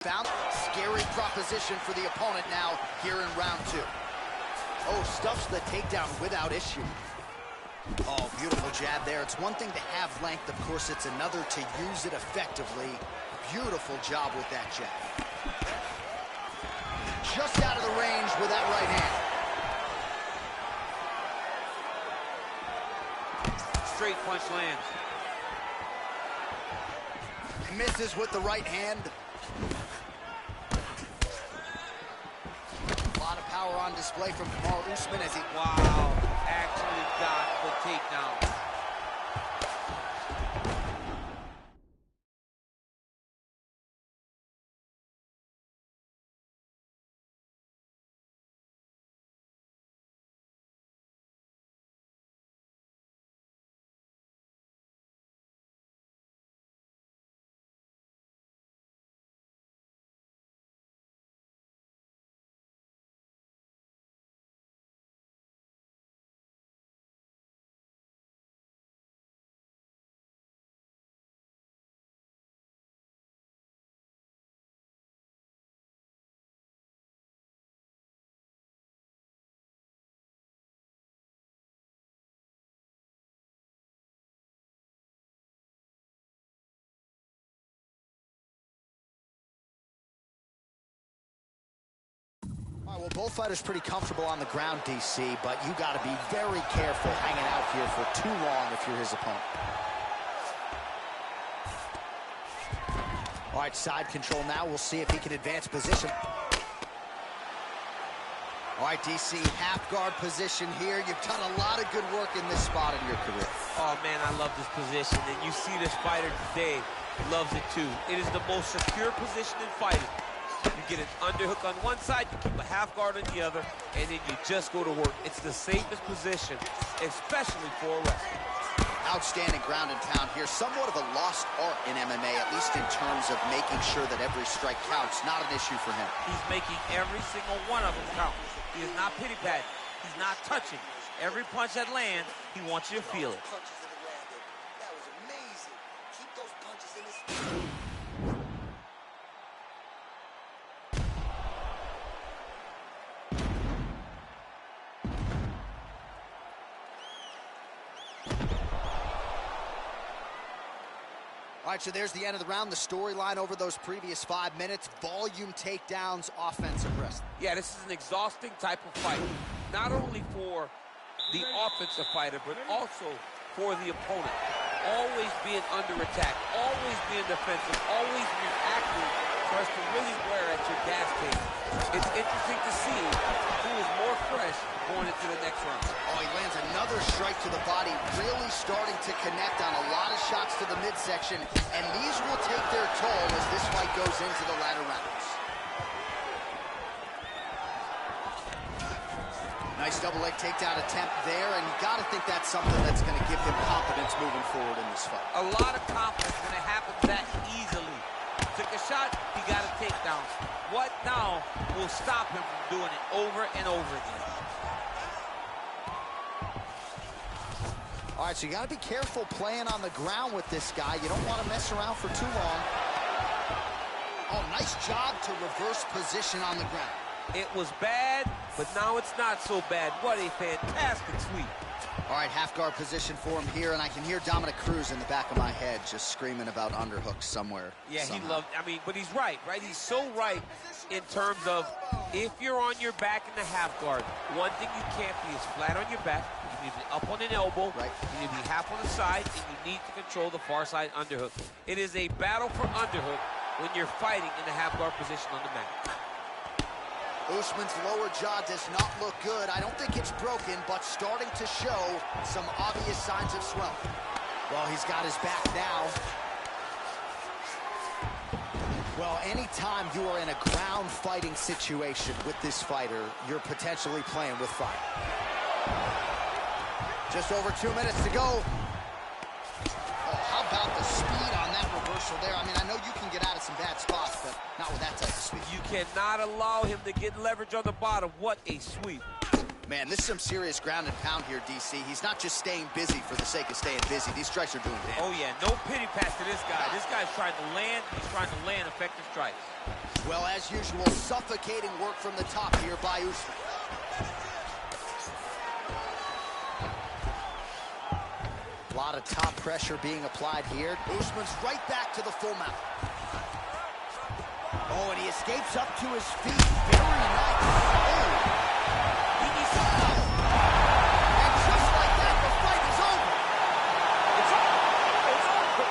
Found scary proposition for the opponent now here in round 2. Oh, stuffs the takedown without issue. Oh, beautiful jab there. It's one thing to have length, of course, it's another to use it effectively. Beautiful job with that jab. Just out of the range with that right hand. Straight punch lands. Misses with the right hand. A lot of power on display from Kamaru Usman as he... Wow, actually got the takedown. All right, well, both fighters pretty comfortable on the ground, DC, but you got to be very careful hanging out here for too long if you're his opponent. All right, side control now. We'll see if he can advance position. All right, DC, half guard position here. You've done a lot of good work in this spot in your career. Oh, man, I love this position, and you see this fighter today loves it too. It is the most secure position in fighting. You get an underhook on one side, you keep a half guard on the other, and then you just go to work. It's the safest position, especially for a wrestler. Outstanding ground and pound here. Somewhat of a lost art in MMA, at least in terms of making sure that every strike counts. Not an issue for him. He's making every single one of them count. He is not pity-patting. He's not touching. Every punch that lands, he wants you to feel it. That was amazing. Keep those punches in his... All right, so there's the end of the round. The storyline over those previous 5 minutes. Volume takedowns, offensive wrestling. Yeah, this is an exhausting type of fight. Not only for the offensive fighter, but also for the opponent. Always being under attack, always being defensive, always reacting for us to really wear at your gas tank. It's interesting to see who is more fresh going into the next round. Oh, he lands another strike to the body, really starting to connect on a lot of shots to the midsection, and these will take their toll as this fight goes into the latter rounds. Nice double leg takedown attempt there, and you gotta think that's something that's gonna give him confidence moving forward in this fight. A lot of confidence when it happens that easily. Took a shot, he got a takedown. What now will stop him from doing it over and over again? All right, so you got to be careful playing on the ground with this guy. You don't want to mess around for too long. Oh, nice job to reverse position on the ground. It was bad, but now it's not so bad. What a fantastic sweep. All right, half guard position for him here, and I can hear Dominic Cruz in the back of my head just screaming about underhooks somewhere. Yeah, somehow. he loved, I mean, but he's right? He's so right in terms of if you're on your back in the half guard, one thing you can't be is flat on your back. You need to be up on an elbow. Right. You need to be half on the side, and you need to control the far side underhook. It is a battle for underhook when you're fighting in the half guard position on the mat. Usman's lower jaw does not look good. I don't think it's broken, but starting to show some obvious signs of swelling. Well, he's got his back now. Well, anytime you are in a ground fighting situation with this fighter, you're potentially playing with fire. Just over 2 minutes to go. Oh, how about the speed on that reversal there? I mean, I know you can get out of some bad spots, but not with that type of speed. You cannot allow him to get leverage on the bottom. What a sweep. Man, this is some serious ground and pound here, DC. He's not just staying busy for the sake of staying busy. These strikes are doing damage. Oh, yeah, no pity pass to this guy. This guy's trying to land. He's trying to land effective strikes. Well, as usual, suffocating work from the top here by Usman. A lot of top pressure being applied here. Usman's right back to the full mount. Oh, and he escapes up to his feet. Very nice. Oh. He needs to stop. And just like that, the fight is over. It's over. It's over.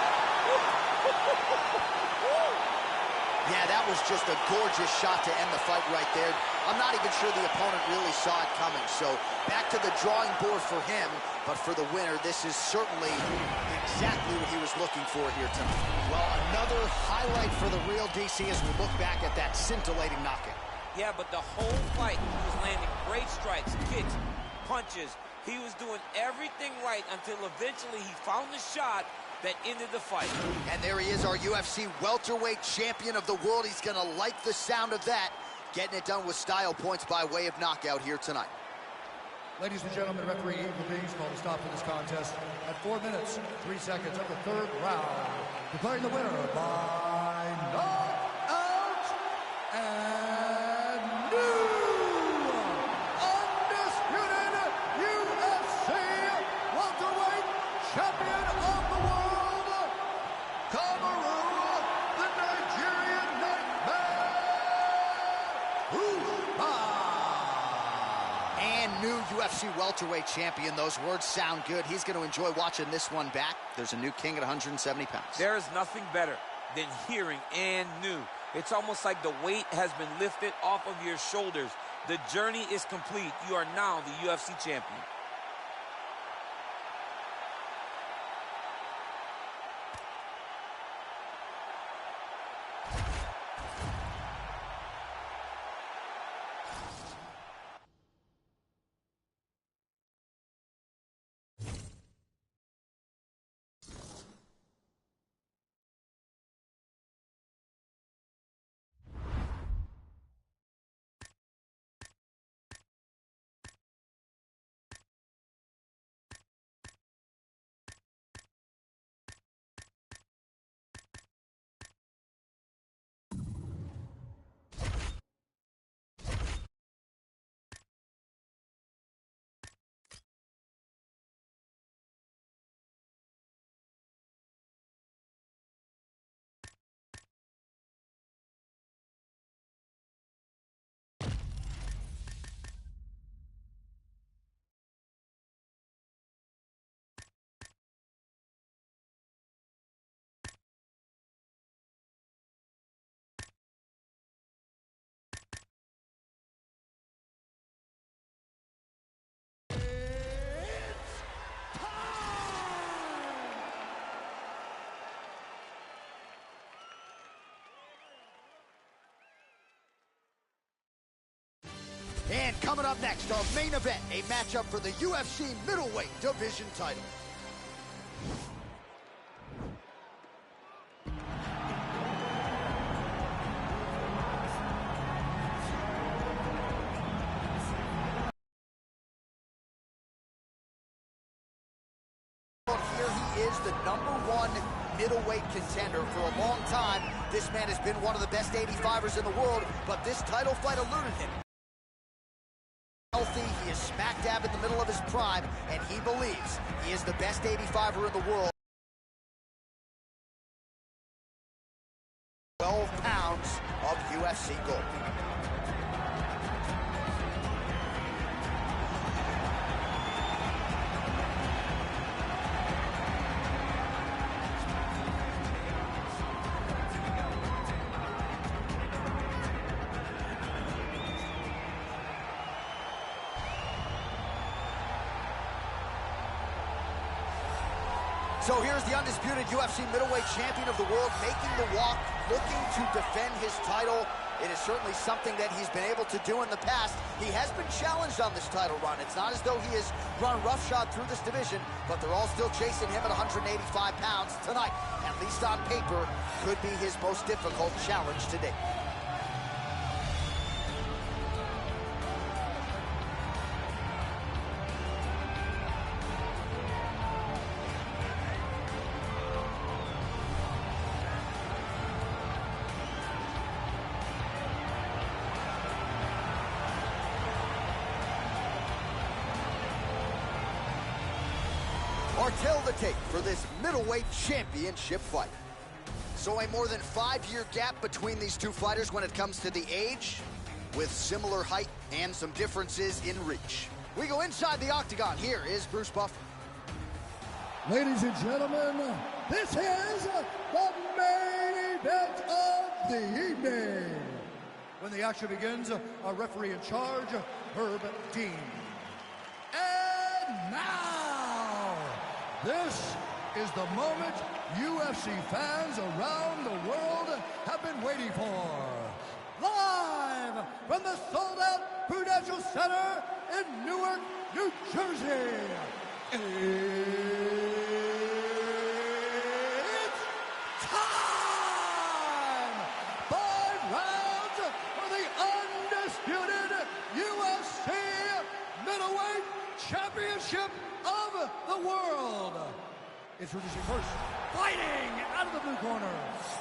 Yeah, that was just a gorgeous shot to end the fight right there. I'm not even sure the opponent really saw it coming. So back to the drawing board for him. But for the winner, this is certainly exactly what he was looking for here tonight. Well, another highlight for the real DC as we look back at that scintillating knockout. Yeah, but the whole fight, he was landing great strikes, kicks, punches. He was doing everything right until eventually he found the shot that ended the fight. And there he is, our UFC welterweight champion of the world. He's going to like the sound of that. Getting it done with style points by way of knockout here tonight. Ladies and gentlemen, referee Beans called a stop to this contest at 4 minutes, 3 seconds of the third round. Declaring the winner by knockout and new undisputed UFC welterweight champion of the world, Cameroon, the Nigerian Nightmare, And new UFC welterweight champion. Those words sound good. He's going to enjoy watching this one back. There's a new king at 170 pounds. There is nothing better than hearing and new. It's almost like the weight has been lifted off of your shoulders. The journey is complete. You are now the UFC champion. And coming up next, our main event, a matchup for the UFC middleweight division title. Here he is, the #1 middleweight contender for a long time. This man has been one of the best 85ers in the world, but this title fight eluded him. Healthy, he is smack dab in the middle of his prime, and he believes he is the best 85er in the world. 12 pounds of UFC gold. So here's the undisputed UFC middleweight champion of the world making the walk, looking to defend his title. It is certainly something that he's been able to do in the past. He has been challenged on this title run. It's not as though he has run roughshod through this division, but they're all still chasing him at 185 pounds tonight. At least on paper, could be his most difficult challenge to date. our tale of the tape for this middleweight championship fight. So a more than 5-year gap between these two fighters when it comes to the age, with similar height and some differences in reach. We go inside the octagon. Here is Bruce Buffer. Ladies and gentlemen, this is the main event of the evening. When the action begins, our referee in charge, Herb Dean. And now, this is the moment UFC fans around the world have been waiting for. Live from the sold-out Prudential Center in Newark, New Jersey. It's time! 5 rounds for the undisputed UFC Middleweight Championship of the World. Introducing first, fighting out of the blue corner.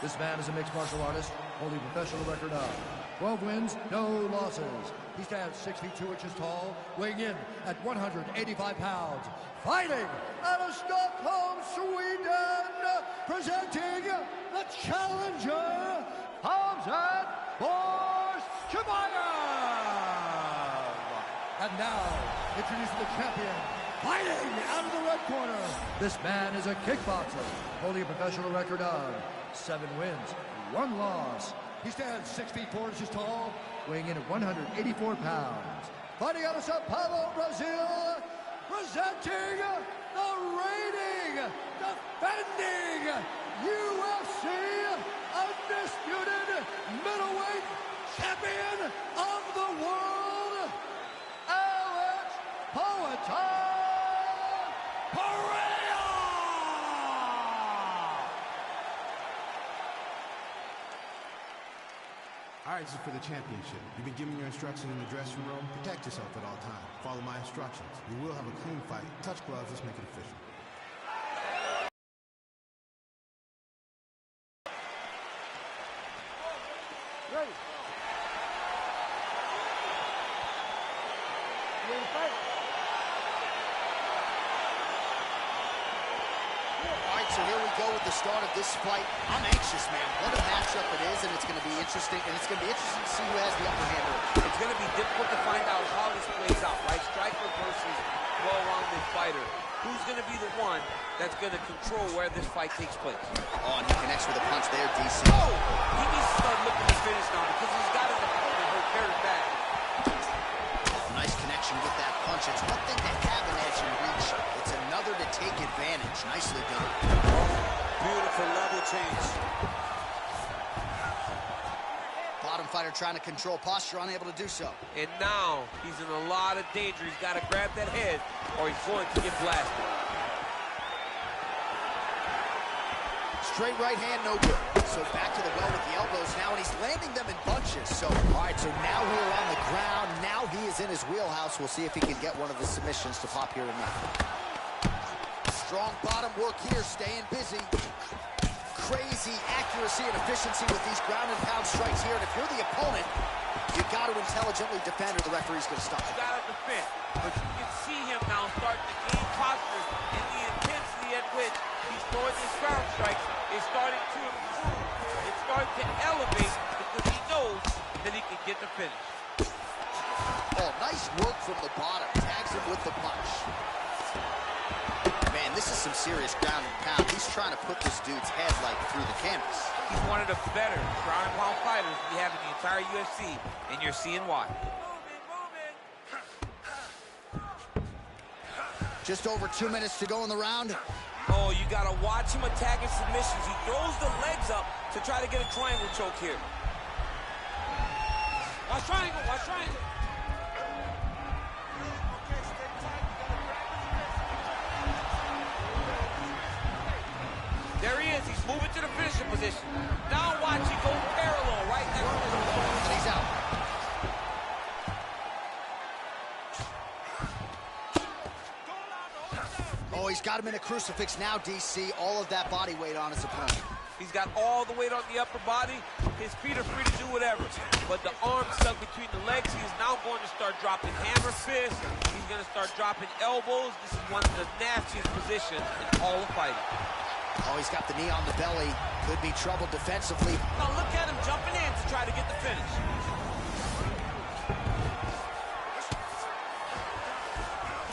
This man is a mixed martial artist, holding a professional record of 12 wins, no losses. He stands 6 feet 2 inches tall, weighing in at 185 pounds. Fighting out of Stockholm, Sweden, presenting the challenger, Hamzat Chimaev. And now, introducing the champion, fighting out of the red corner. This man is a kickboxer, holding a professional record of 7 wins, 1 loss. He stands 6 feet 4 inches tall, weighing in at 184 pounds. Fighting out of Sao Paulo, Brazil, presenting the reigning, defending UFC undisputed middleweight champion of the world, Alex Poatan. All right, this is for the championship. You've been given your instructions in the dressing room. Protect yourself at all times. Follow my instructions. You will have a clean fight. Touch gloves. Let's make it official. Ready. You ready to fight? All right, so here we go with the start of this fight. I'm anxious, man. What a matchup it is, and it's going to be interesting. And it's going to be interesting to see who has the upper hand. It's going to be difficult to find out how this plays out, right? Striker versus well-rounded fighter. Who's going to be the one that's going to control where this fight takes place? Oh, and he connects with a punch there, DC. Oh! He needs to start looking to finish now because he's got his opponent hurt very bad. Nice connection with that punch. It's one thing to have an edge and reach. It's another to take advantage. Nicely done. Beautiful level change. Bottom fighter trying to control posture, unable to do so. And now he's in a lot of danger. He's got to grab that head or he's going to get blasted. Straight right hand, no good. So back to the well with the elbows now, and he's landing them in bunches. So, all right, so now we're on the ground. Now he is in his wheelhouse. We'll see if he can get one of the submissions to pop here and now. Strong bottom work here, staying busy. Crazy accuracy and efficiency with these ground and pound strikes here. And if you're the opponent, you got to intelligently defend or the referee's going to stop. You got to defend. But you can see him now starting to gain posture, and the intensity at which he's throwing these ground strikes is starting to improve. It's starting to elevate because he knows that he can get the finish. Oh, nice work from the bottom. Tags him with the punch. Man, this is some serious ground and pound. He's trying to put this dude's head, like, through the canvas. He's one of the better ground and pound fighters we have in the entire UFC, and you're seeing why. Just over 2 minutes to go in the round. Oh, you got to watch him attacking submissions. He throws the legs up to try to get a triangle choke here. Watch triangle, watch triangle. There he is. He's moving to the finishing position. Now watch him go parallel right next to his opponent. And he's out. Oh, he's got him in a crucifix now, DC. All of that body weight on his opponent. He's got all the weight on the upper body. His feet are free to do whatever. But the arms stuck between the legs, he is now going to start dropping hammer fists. He's going to start dropping elbows. This is one of the nastiest positions in all of fighting. Oh, he's got the knee on the belly. Could be trouble defensively. Now look at him jumping in to try to get the finish.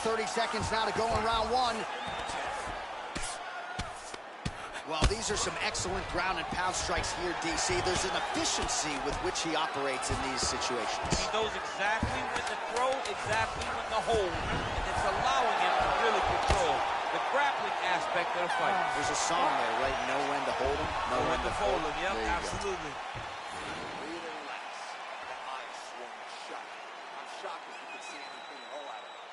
30 seconds now to go in round one. Well, these are some excellent ground and pound strikes here, DC. There's an efficiency with which he operates in these situations. He knows exactly when to throw, exactly when to hold, and it's allowing him to really control the grappling aspect of the fight. There's a song there, right? Know when to hold him, know when to fold him. Yep, absolutely. Relax. That eye swung shut. I'm shocked if you can see anything at all out of it.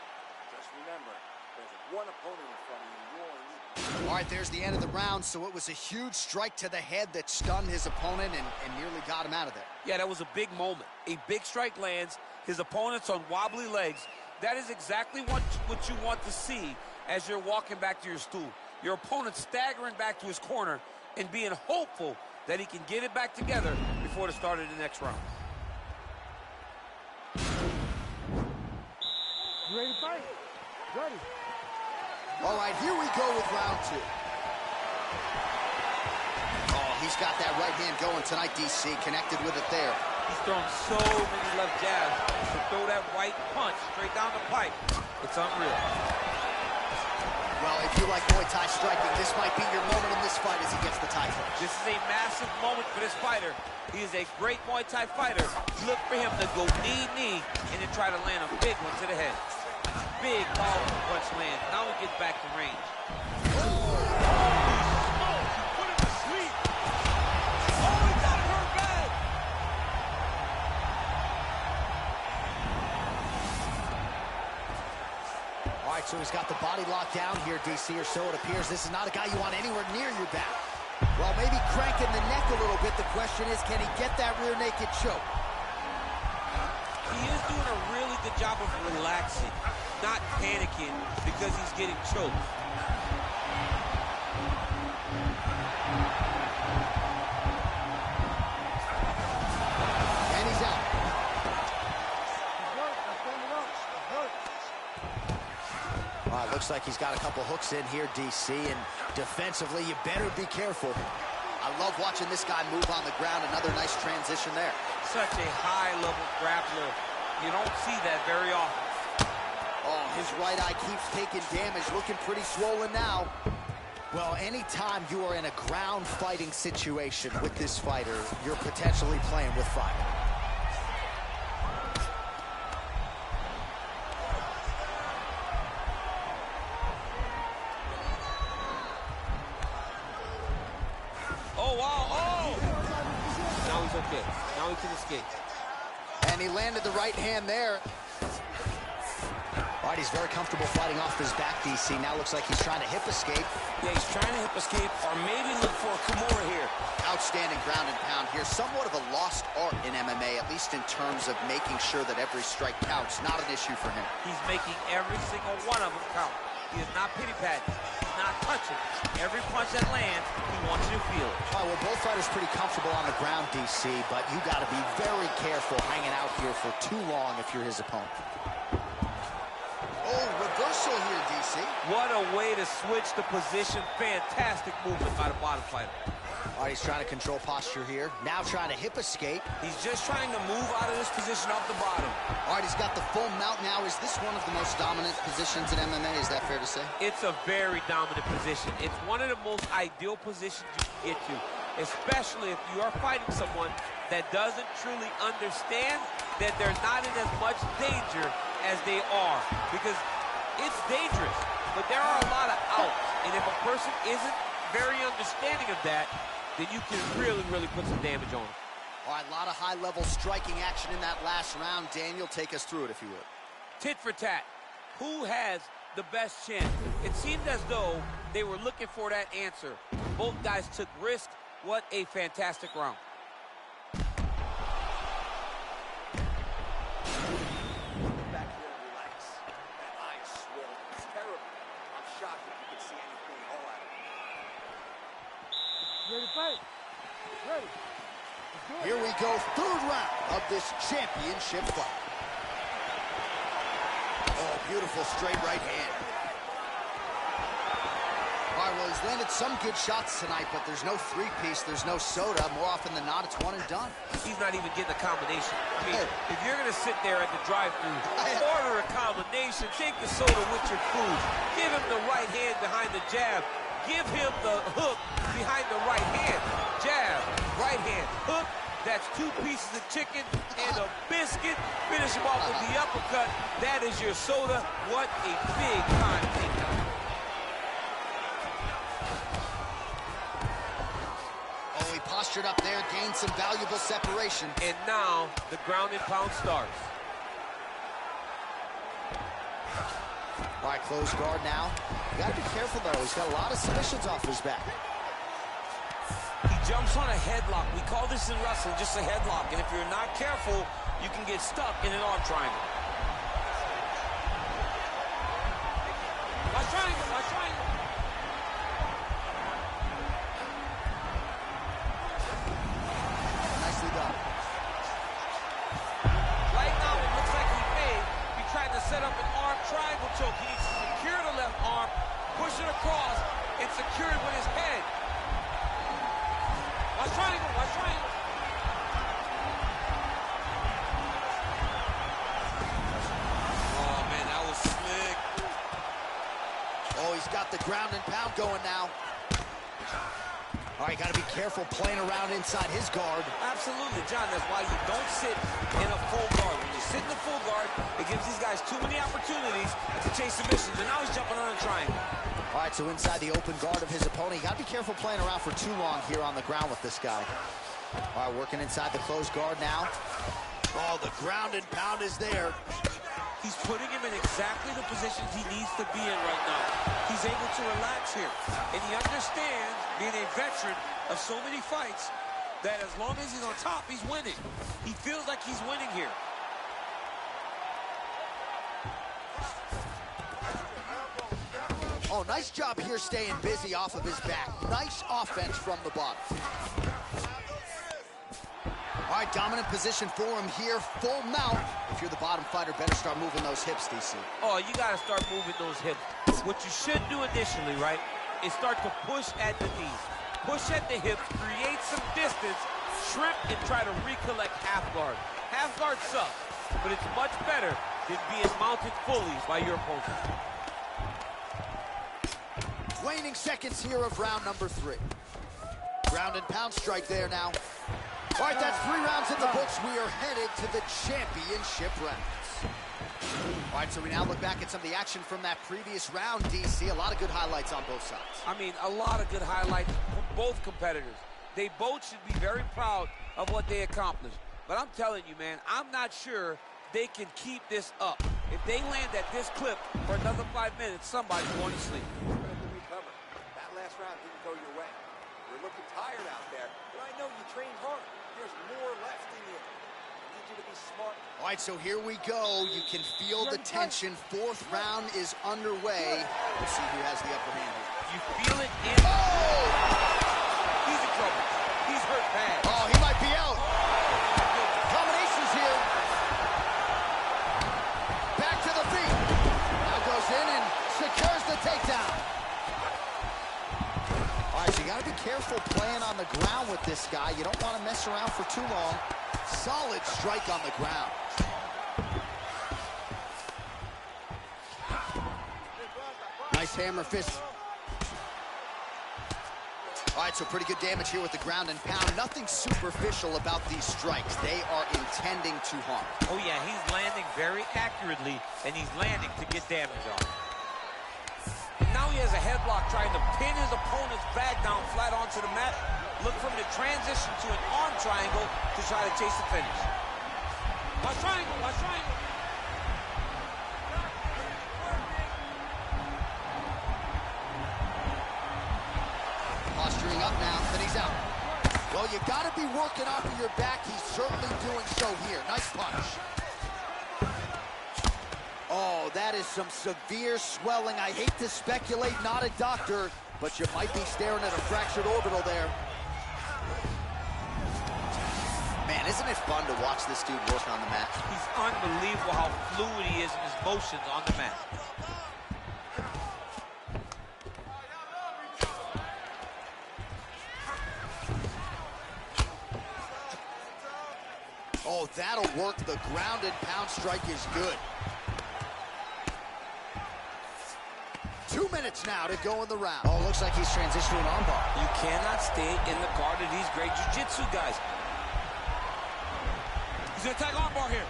Just remember, there's one opponent in front of you. All right, there's the end of the round, so it was a huge strike to the head that stunned his opponent and nearly got him out of there. Yeah, that was a big moment. A big strike lands, his opponent's on wobbly legs. That is exactly what you want to see as you're walking back to your stool. Your opponent staggering back to his corner and being hopeful that he can get it back together before the start of the next round. You ready to fight? Ready. All right, here we go with round two. Oh, he's got that right hand going tonight, DC. Connected with it there. He's thrown so many left jabs to throw that right punch straight down the pipe. It's unreal. Well, if you like Muay Thai striking, this might be your moment in this fight as he gets the Thai punch. This is a massive moment for this fighter. He is a great Muay Thai fighter. Look for him to go knee, and then try to land a big one to the head. Big powerful punch land. Now he gets back to range. All right, so he's got the body locked down here, DC, or so it appears. This is not a guy you want anywhere near your back. Well, maybe cranking the neck a little bit. The question is, can he get that rear naked choke? He is doing a really good job of relaxing, not panicking because he's getting choked. And he's out. Well, it looks like he's got a couple hooks in here, DC, and defensively, you better be careful. I love watching this guy move on the ground. Another nice transition there. Such a high-level grappler. You don't see that very often. Oh, his right eye keeps taking damage, looking pretty swollen now. Well, anytime you are in a ground fighting situation with this fighter, you're potentially playing with fire. Oh, wow, oh! Now he's okay. Now he can escape. And he landed the right hand there. All right, he's very comfortable fighting off his back, DC. Now looks like he's trying to hip escape. Yeah, he's trying to hip escape or maybe look for a Kimura here. Outstanding ground and pound here. Somewhat of a lost art in MMA, at least in terms of making sure that every strike counts. Not an issue for him. He's making every single one of them count. He is not pity-patting. He's not touching. Every punch that lands, he wants you to feel it. All right, well, both fighters pretty comfortable on the ground, DC, but you got to be very careful hanging out here for too long if you're his opponent. Oh, reversal here, DC. What a way to switch the position. Fantastic movement by the bottom fighter. All right, he's trying to control posture here. Now trying to hip escape. He's just trying to move out of this position off the bottom. All right, he's got the full mount now. Is this one of the most dominant positions in MMA? Is that fair to say? It's a very dominant position. It's one of the most ideal positions you can get to, especially if you are fighting someone that doesn't truly understand that they're not in as much danger as they are. Because it's dangerous, but there are a lot of outs. And if a person isn't very understanding of that, then you can really, really put some damage on them. All right, a lot of high-level striking action in that last round. Daniel, take us through it, if you would. Tit for tat. Who has the best chin? It seemed as though they were looking for that answer. Both guys took risk. What a fantastic round. Back here and relax. That eye is swollen. It's terrible. I'm shocked if you can see anything at all out of it. You ready to fight? Ready. Let's Here we go, third round of this championship fight. Oh, beautiful straight right hand. All right, well, he's landed some good shots tonight, but there's no three-piece, there's no soda. More often than not, it's one and done. He's not even getting a combination. I mean, if you're going to sit there at the drive-thru, order a combination, take the soda with your food, give him the right hand behind the jab, give him the hook behind the right hand. Jab, right hand, hook. That's 2 pieces of chicken and a biscuit. Finish him off with the uppercut. That is your soda. What a big-time takedown. Oh, he postured up there, gained some valuable separation. And now the ground and pound starts. All right, close guard now. You got to be careful, though. He's got a lot of submissions off his back. He jumps on a headlock. We call this in wrestling just a headlock. And if you're not careful, you can get stuck in an arm triangle. Watch triangle, watch triangle. Nicely done. Right now, it looks like he may be trying to set up an arm triangle choke. He needs to secure the left arm, push it across, and secure it with his head. Watch triangle, watch triangle. Oh, man, that was slick. Oh, he's got the ground and pound going now. All right, got to be careful playing around inside his guard. Absolutely, John. That's why you don't sit in a full guard. When you sit in a full guard, it gives these guys too many opportunities to chase submissions. And now he's jumping on a triangle. All right, so inside the open guard of his opponent, you got to be careful playing around for too long here on the ground with this guy. All right, working inside the closed guard now. Oh, the ground and pound is there. He's putting him in exactly the positions he needs to be in right now. He's able to relax here. And he understands, being a veteran of so many fights, that as long as he's on top, he's winning. He feels like he's winning here. Oh, nice job here staying busy off of his back. Nice offense from the bottom. All right, dominant position for him here, full mount. If you're the bottom fighter, better start moving those hips, DC. Oh, you got to start moving those hips. What you should do initially, right, is start to push at the knees. Push at the hips, create some distance, shrimp, and try to recollect half guard. Half guard sucks, but it's much better than being mounted fully by your opponent. Waning seconds here of round number 3. Ground and pound strike there now. All right, that's 3 rounds in the books. We are headed to the championship rounds. All right, so we now look back at some of the action from that previous round, DC. A lot of good highlights on both sides. I mean, a lot of good highlights from both competitors. They both should be very proud of what they accomplished. But I'm telling you, man, I'm not sure they can keep this up. If they land at this clip for another 5 minutes, somebody's going to sleep. That last round didn't go your way. You're looking tired out there, but I know you trained hard. There's more left in you. I need you to be smart. All right, so here we go. You can feel the tension. 4th round is underway. Let's see who has the upper hand here. You feel it in. Oh! He's in trouble. He's hurt bad. Oh, he might be out. Combinations here. Back to the feet. Now goes in and secures the takedown. All right, so you got to be careful playing on the ground with this guy. You don't want to mess around for too long. Solid strike on the ground. Nice hammer fist. All right, so pretty good damage here with the ground and pound. Nothing superficial about these strikes. They are intending to harm. Oh, yeah, he's landing very accurately, and he's landing to get damage on. Now he has a headlock trying to pin his opponent's back down flat onto the mat. Look for him to transition to an arm triangle to try to chase the finish. Watch triangle, watch triangle. Posturing up now, then he's out. Well, you got to be working off of your back. He's certainly doing so here. Nice punch. Oh, that is some severe swelling. I hate to speculate, not a doctor, but you might be staring at a fractured orbital there. Man, isn't it fun to watch this dude work on the mat? He's unbelievable how fluid he is in his motions on the mat. Oh, that'll work. The grounded pound strike is good. 2 minutes now to go in the round. Oh, looks like he's transitioned to an armbar. You cannot stay in the guard of these great jiu-jitsu guys. He's gonna attack armbar here.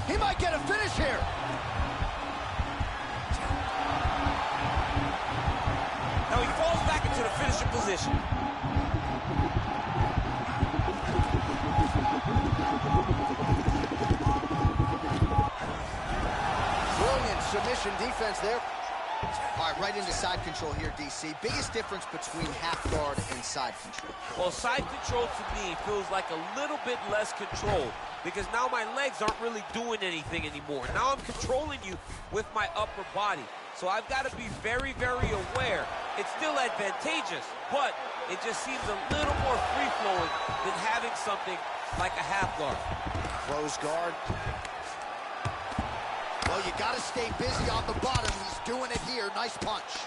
He might get a finish here. Now he falls back into the finishing position. Brilliant submission defense there. All right, right into side control here, DC. Biggest difference between half guard and side control. Well, side control to me feels like a little bit less control because now my legs aren't really doing anything anymore. Now I'm controlling you with my upper body. So I've got to be very, very aware. It's still advantageous, but it just seems a little more free-flowing than having something like a half guard. Close guard. Well, you got to stay busy on the bottom. He's doing it here. Nice punch.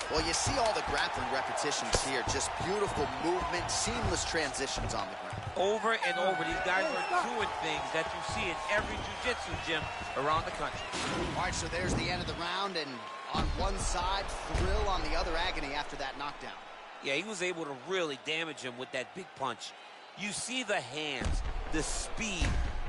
Well, you see all the grappling repetitions here. Just beautiful movement, seamless transitions on the ground. Over and over, these guys are doing things that you see in every jiu-jitsu gym around the country. All right, so there's the end of the round, and on one side, thrill, on the other, agony after that knockdown. Yeah, he was able to really damage him with that big punch. You see the hands, the speed,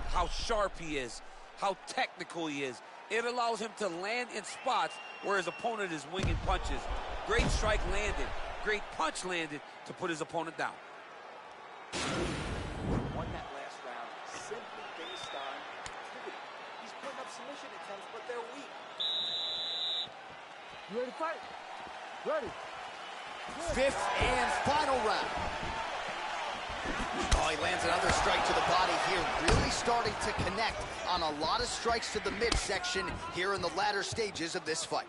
how sharp he is, how technical he is. It allows him to land in spots where his opponent is winging punches. Great strike landed, great punch landed to put his opponent down. Won that last round simply based on activity. He's putting up submission attempts, but they're weak. You ready to fight? Ready. Fifth and final round. Oh, he lands another strike to the body here. Really starting to connect on a lot of strikes to the midsection here in the latter stages of this fight.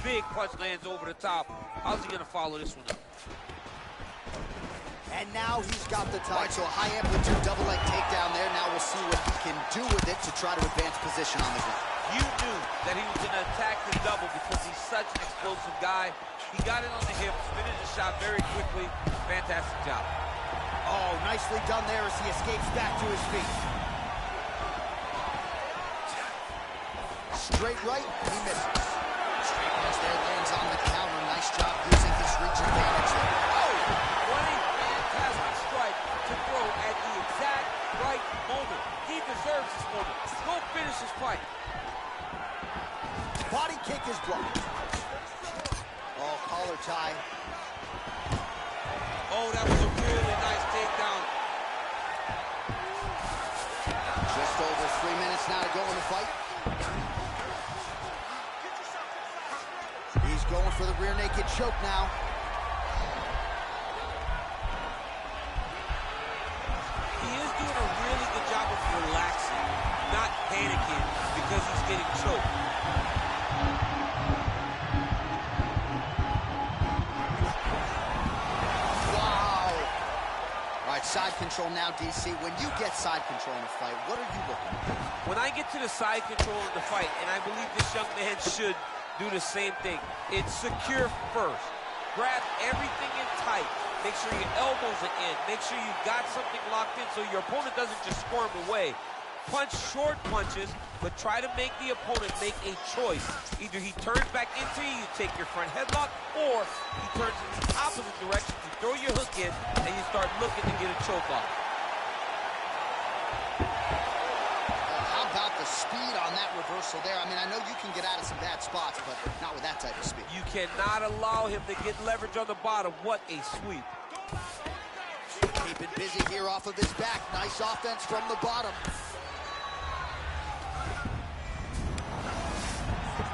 Big punch lands over the top. How's he going to follow this one up? And now he's got the tie. Right, so a high amplitude double leg takedown there. Now we'll see what he can do with it to try to advance position on the ground. You knew that he was going to attack the double because he's such an explosive guy. He got it on the hips, finished the shot very quickly. Fantastic job. Oh, nicely done there as he escapes back to his feet. Straight right, he misses. Straight punch there, lands on the counter. Nice job using his reach advantage there. Oh, what a fantastic strike to throw at the exact right moment. He deserves this moment. Go finish his fight. Body kick is blocked. Oh, collar tie. Oh, that was a really nice takedown. Just over 3 minutes now to go in the fight. He's going for the rear naked choke now. He is doing a really good job of relaxing, not panicking because he's getting choked. Side control now, DC. When you get side control in a fight, what are you looking for? When I get to the side control in the fight, and I believe this young man should do the same thing, it's secure first. Grab everything in tight. Make sure your elbows are in. Make sure you've got something locked in so your opponent doesn't just squirm away. Punch short punches, but try to make the opponent make a choice. Either he turns back into you, you take your front headlock, or he turns in the opposite direction, you throw your hook in, and you start looking to get a choke off. How about the speed on that reversal there? I mean, I know you can get out of some bad spots, but not with that type of speed. You cannot allow him to get leverage on the bottom. What a sweep. Keeping busy here off of his back. Nice offense from the bottom.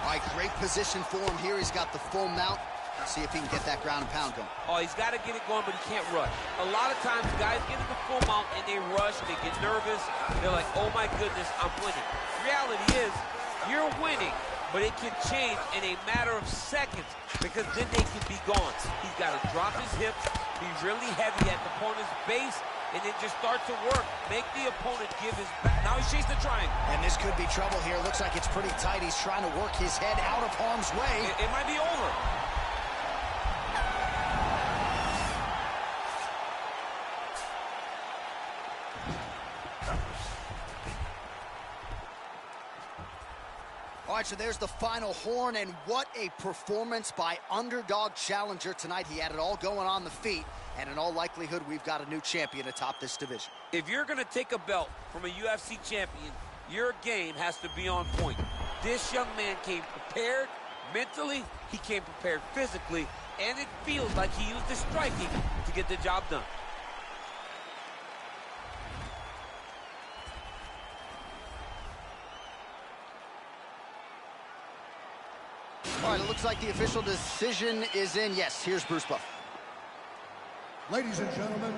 All right, great position for him here. He's got the full mount. See if he can get that ground and pound going. Oh, he's got to get it going, but he can't rush. A lot of times, guys get in the full mount and they rush, they get nervous. They're like, oh my goodness, I'm winning. The reality is, you're winning but it can change in a matter of seconds because then they can be gone. He's got to drop his hips, be really heavy at the opponent's base, and then just start to work. Make the opponent give his back. Now he's chasing the triangle. And this could be trouble here. Looks like it's pretty tight. He's trying to work his head out of harm's way. It might be over. All right, so there's the final horn, and what a performance by underdog challenger tonight. He had it all going on the feet, and in all likelihood, we've got a new champion atop this division. If you're going to take a belt from a UFC champion, your game has to be on point. This young man came prepared mentally, he came prepared physically, and it feels like he used his striking to get the job done. All right, it looks like the official decision is in. Yes, here's Bruce Buffer. Ladies and gentlemen,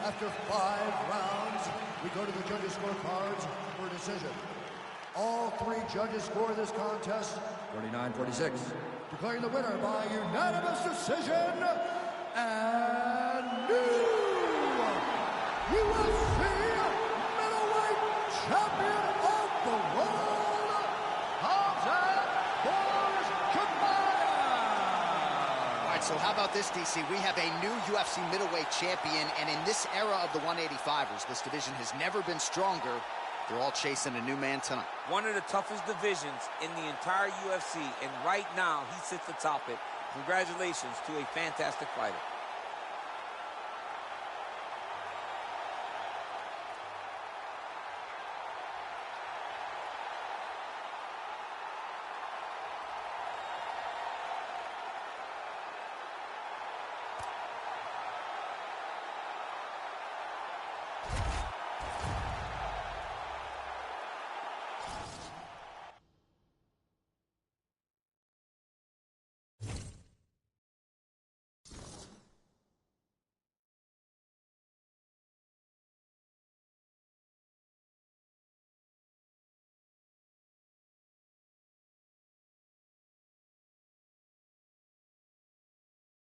after 5 rounds, we go to the judges' scorecards for a decision. All 3 judges score this contest 49-46. Declaring the winner by unanimous decision, and new UFC middleweight champion of the world, So how about this, DC? We have a new UFC middleweight champion, and in this era of the 185ers, this division has never been stronger. They're all chasing a new man tonight. One of the toughest divisions in the entire UFC, and right now he sits atop it. Congratulations to a fantastic fighter.